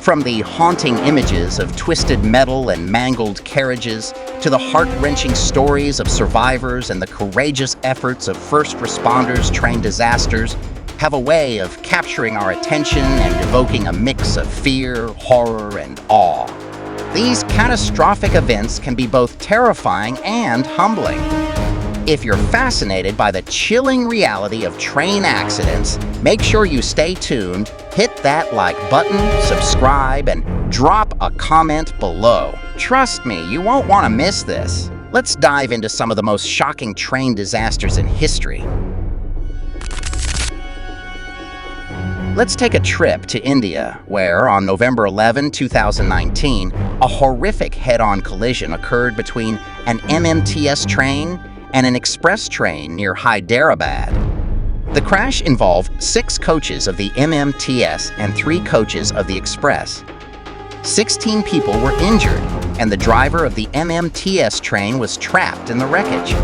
From the haunting images of twisted metal and mangled carriages to the heart-wrenching stories of survivors and the courageous efforts of first responders train disasters have a way of capturing our attention and evoking a mix of fear, horror, and awe. These catastrophic events can be both terrifying and humbling. If you're fascinated by the chilling reality of train accidents, make sure you stay tuned, hit that like button, subscribe, and drop a comment below. Trust me, you won't want to miss this. Let's dive into some of the most shocking train disasters in history. Let's take a trip to India, where on November 11, 2019, a horrific head-on collision occurred between an MMTS train and an express train near Hyderabad. The crash involved 6 coaches of the MMTS and 3 coaches of the express. 16 people were injured, and the driver of the MMTS train was trapped in the wreckage.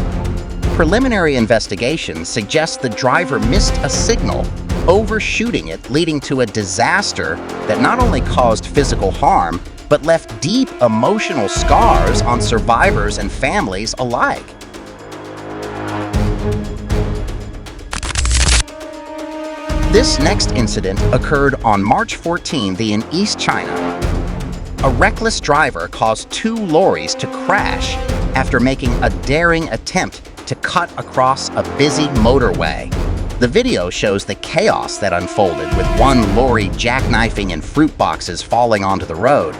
Preliminary investigations suggest the driver missed a signal, overshooting it, leading to a disaster that not only caused physical harm, but left deep emotional scars on survivors and families alike. This next incident occurred on March 14 in East China. A reckless driver caused 2 lorries to crash after making a daring attempt to cut across a busy motorway. The video shows the chaos that unfolded, with one lorry jackknifing and fruit boxes falling onto the road.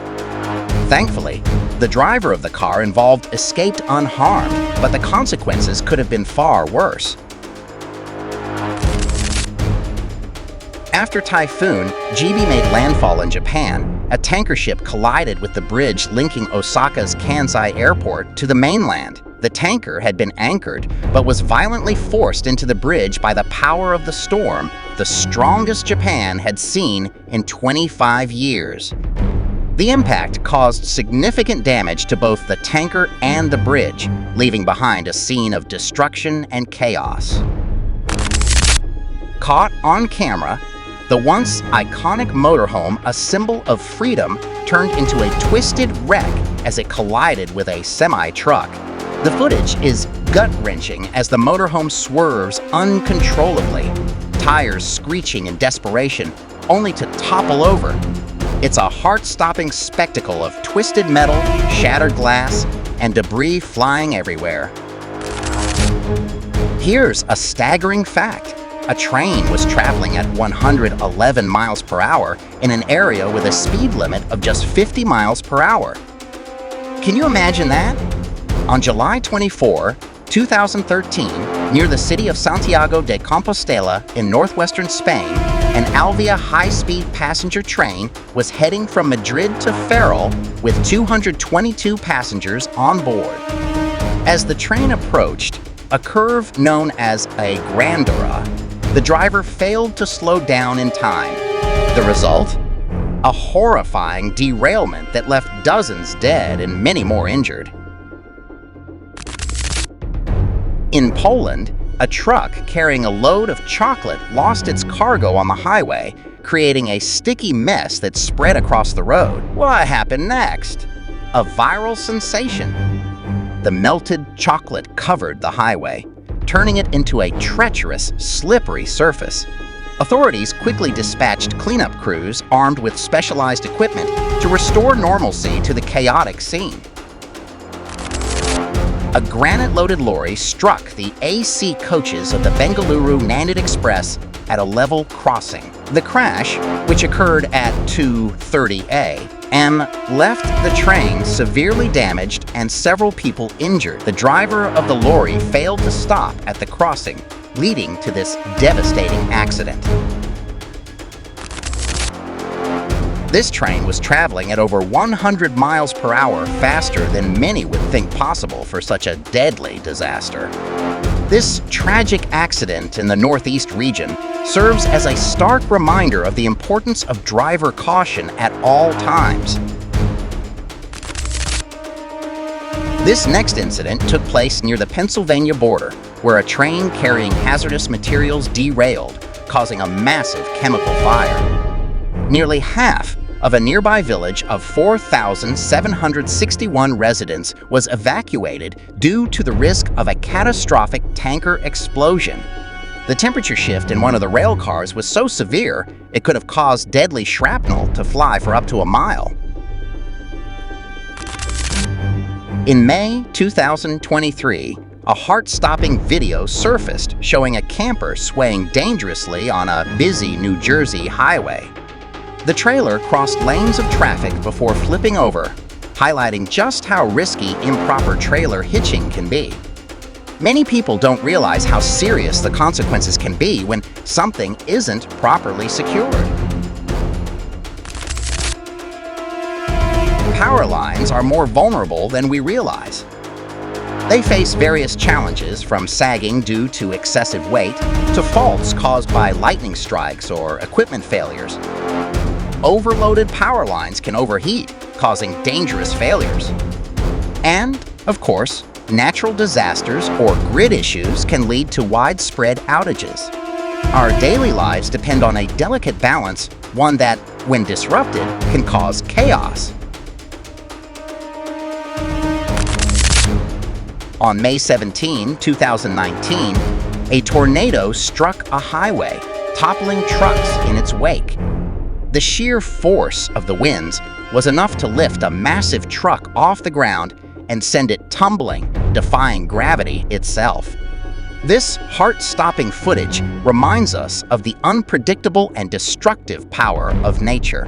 Thankfully, the driver of the car involved escaped unharmed, but the consequences could have been far worse. After Typhoon Jebi made landfall in Japan, a tanker ship collided with the bridge linking Osaka's Kansai airport to the mainland. The tanker had been anchored, but was violently forced into the bridge by the power of the storm, the strongest Japan had seen in 25 years. The impact caused significant damage to both the tanker and the bridge, leaving behind a scene of destruction and chaos. Caught on camera, the once iconic motorhome, a symbol of freedom, turned into a twisted wreck as it collided with a semi-truck. The footage is gut-wrenching as the motorhome swerves uncontrollably, tires screeching in desperation, only to topple over. It's a heart-stopping spectacle of twisted metal, shattered glass, and debris flying everywhere. Here's a staggering fact. A train was traveling at 111 miles per hour in an area with a speed limit of just 50 miles per hour. Can you imagine that? On July 24, 2013, near the city of Santiago de Compostela in northwestern Spain, an Alvia high-speed passenger train was heading from Madrid to Ferrol with 222 passengers on board. As the train approached a curve known as a grandura, the driver failed to slow down in time. The result? A horrifying derailment that left dozens dead and many more injured. In Poland, a truck carrying a load of chocolate lost its cargo on the highway, creating a sticky mess that spread across the road. What happened next? A viral sensation. The melted chocolate covered the highway, turning it into a treacherous, slippery surface. Authorities quickly dispatched cleanup crews armed with specialized equipment to restore normalcy to the chaotic scene. A granite-loaded lorry struck the AC coaches of the Bengaluru Nanded Express at a level crossing. The crash, which occurred at 2:30 a.m., left the train severely damaged and several people injured. The driver of the lorry failed to stop at the crossing, leading to this devastating accident. This train was traveling at over 100 miles per hour, faster than many would think possible for such a deadly disaster. This tragic accident in the Northeast region serves as a stark reminder of the importance of driver caution at all times. This next incident took place near the Pennsylvania border, where a train carrying hazardous materials derailed, causing a massive chemical fire. Nearly half of a nearby village of 4,761 residents was evacuated due to the risk of a catastrophic tanker explosion. The temperature shift in one of the rail cars was so severe it could have caused deadly shrapnel to fly for up to a mile. In May 2023, a heart-stopping video surfaced showing a camper swaying dangerously on a busy New Jersey highway. The trailer crossed lanes of traffic before flipping over, highlighting just how risky improper trailer hitching can be. Many people don't realize how serious the consequences can be when something isn't properly secured. Power lines are more vulnerable than we realize. They face various challenges, from sagging due to excessive weight to faults caused by lightning strikes or equipment failures. Overloaded power lines can overheat, causing dangerous failures. And, of course, natural disasters or grid issues can lead to widespread outages. Our daily lives depend on a delicate balance, one that, when disrupted, can cause chaos. On May 17, 2019, a tornado struck a highway, toppling trucks in its wake. The sheer force of the winds was enough to lift a massive truck off the ground and send it tumbling, defying gravity itself. This heart-stopping footage reminds us of the unpredictable and destructive power of nature.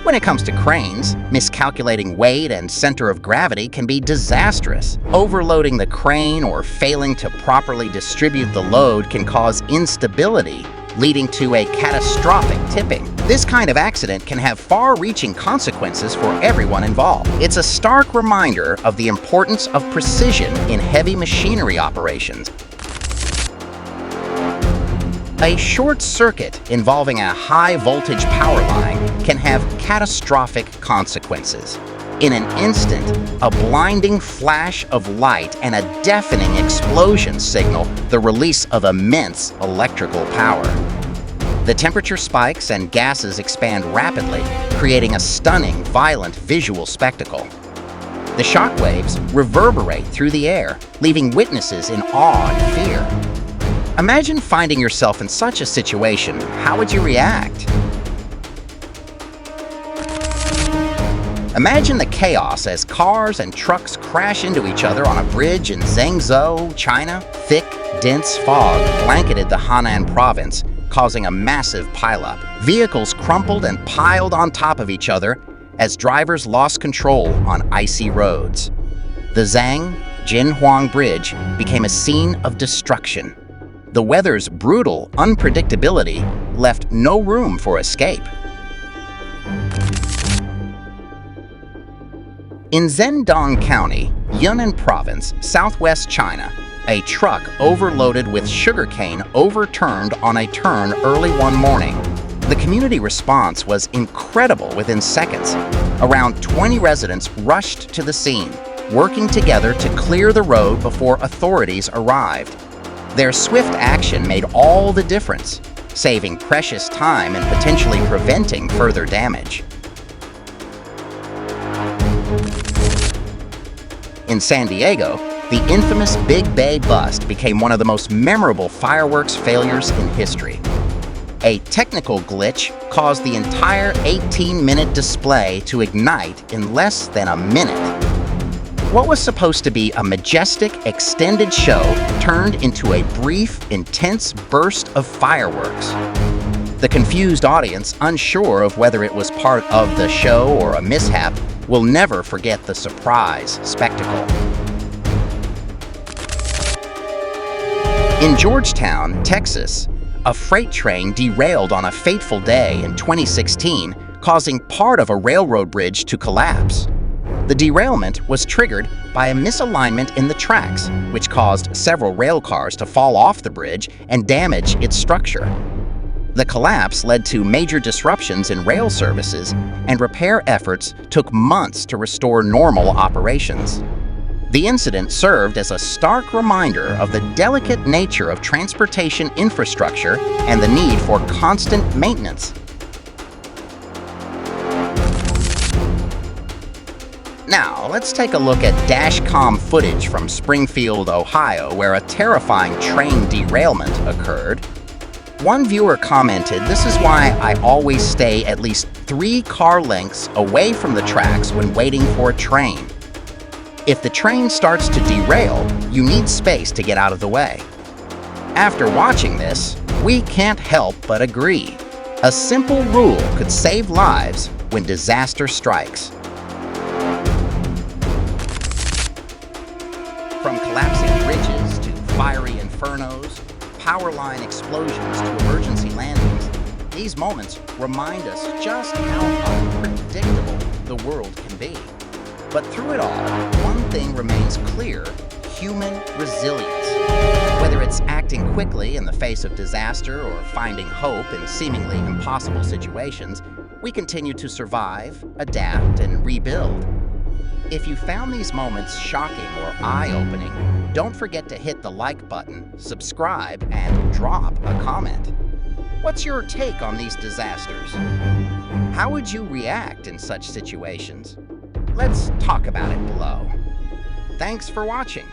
When it comes to cranes, miscalculating weight and center of gravity can be disastrous. Overloading the crane or failing to properly distribute the load can cause instability, leading to a catastrophic tipping. This kind of accident can have far-reaching consequences for everyone involved. It's a stark reminder of the importance of precision in heavy machinery operations. A short circuit involving a high-voltage power line can have catastrophic consequences. In an instant, a blinding flash of light and a deafening explosion signal the release of immense electrical power. The temperature spikes and gases expand rapidly, creating a stunning, violent visual spectacle. The shock waves reverberate through the air, leaving witnesses in awe and fear. Imagine finding yourself in such a situation. How would you react? Imagine the chaos as cars and trucks crash into each other on a bridge in Zhengzhou, China. Thick, dense fog blanketed the Henan province, causing a massive pileup. Vehicles crumpled and piled on top of each other as drivers lost control on icy roads. The Zhang-Jinhuang Bridge became a scene of destruction. The weather's brutal unpredictability left no room for escape. In Zhendong County, Yunnan Province, southwest China, a truck overloaded with sugarcane overturned on a turn early one morning. The community response was incredible within seconds. Around 20 residents rushed to the scene, working together to clear the road before authorities arrived. Their swift action made all the difference, saving precious time and potentially preventing further damage. In San Diego, the infamous Big Bay bust became one of the most memorable fireworks failures in history. A technical glitch caused the entire 18-minute display to ignite in less than a minute. What was supposed to be a majestic, extended show turned into a brief, intense burst of fireworks. The confused audience, unsure of whether it was part of the show or a mishap, will never forget the surprise spectacle. In Georgetown, Texas, a freight train derailed on a fateful day in 2016, causing part of a railroad bridge to collapse. The derailment was triggered by a misalignment in the tracks, which caused several rail cars to fall off the bridge and damage its structure. The collapse led to major disruptions in rail services, and repair efforts took months to restore normal operations. The incident served as a stark reminder of the delicate nature of transportation infrastructure and the need for constant maintenance. Now, let's take a look at dashcam footage from Springfield, Ohio, where a terrifying train derailment occurred. One viewer commented, "This is why I always stay at least 3 car lengths away from the tracks when waiting for a train. If the train starts to derail, you need space to get out of the way." After watching this, we can't help but agree. A simple rule could save lives when disaster strikes. From collapsing bridges to fiery infernos, power line explosions to emergency landings, these moments remind us just how unpredictable the world can be. But through it all, one thing remains clear: human resilience. Whether it's acting quickly in the face of disaster or finding hope in seemingly impossible situations, we continue to survive, adapt, and rebuild. If you found these moments shocking or eye-opening, don't forget to hit the like button, subscribe, and drop a comment. What's your take on these disasters? How would you react in such situations? Let's talk about it below. Thanks for watching.